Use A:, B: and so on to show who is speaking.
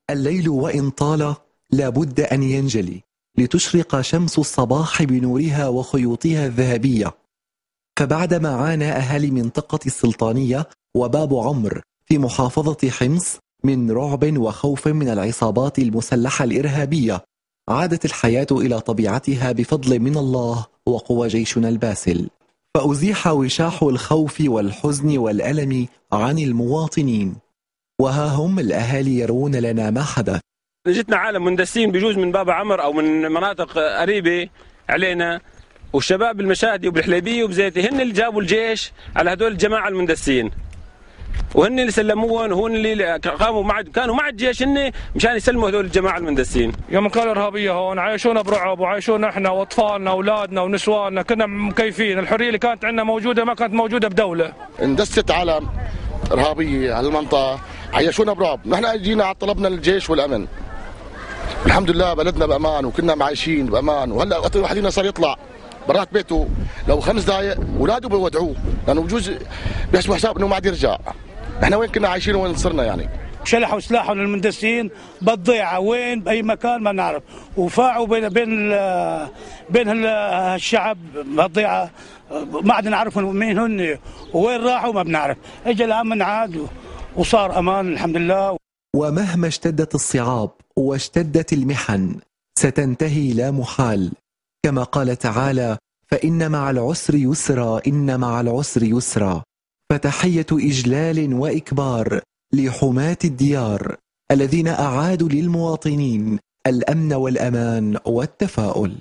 A: الليل وإن طال لابد أن ينجلي لتشرق شمس الصباح بنورها وخيوطها الذهبية. فبعدما عانى أهالي منطقة السلطانية وباب عمر في محافظة حمص من رعب وخوف من العصابات المسلحة الإرهابية، عادت الحياة إلى طبيعتها بفضل من الله وقوى جيشنا الباسل، فأزيح وشاح الخوف والحزن والألم عن المواطنين. وها هم الأهالي يرون لنا ما حدث.
B: جتنا عالم مندسين بجوز من باب عمر أو من مناطق قريبة علينا، والشباب بالمشاهدي وبالحليبية وبزيتي هن اللي جابوا الجيش على هدول الجماعة المندسين، وهن اللي سلموهم، وهن اللي قاموا كانوا مع الجيش هن مشان يسلموا هدول الجماعة المندسين.
C: يوم كانوا إرهابية هون عايشونا برعب، وعايشونا احنا واطفالنا واولادنا ونسواننا، كنا مكيفين. الحرية اللي كانت عندنا موجودة ما كانت موجودة بدولة.
D: اندست عالم إرهابية على المنطقة، عيشونا برعب. نحن جينا طلبنا الجيش والأمن، الحمد لله بلدنا بأمان وكنا عايشين بأمان. وهلا وقت الواحد صار يطلع برات بيته لو 5 دقائق اولاده بيودعوه، لانه بجوز بيحسبوا حساب انه ما عاد يرجع. احنا وين كنا عايشين وين صرنا يعني؟
E: شلحوا سلاحهم للمندسين بالضيعه، وين باي مكان ما نعرف، وفاعوا بين الشعب بالضيعه، ما عاد نعرفهم مين هن ووين راحوا ما بنعرف. اجى الامن عاد وصار امان الحمد لله.
A: ومهما اشتدت الصعاب واشتدت المحن ستنتهي لا محال، كما قال تعالى: فإن مع العسر يسرا إن مع العسر يسرا. فتحية إجلال وإكبار لحماة الديار الذين أعادوا للمواطنين الأمن والأمان والتفاؤل.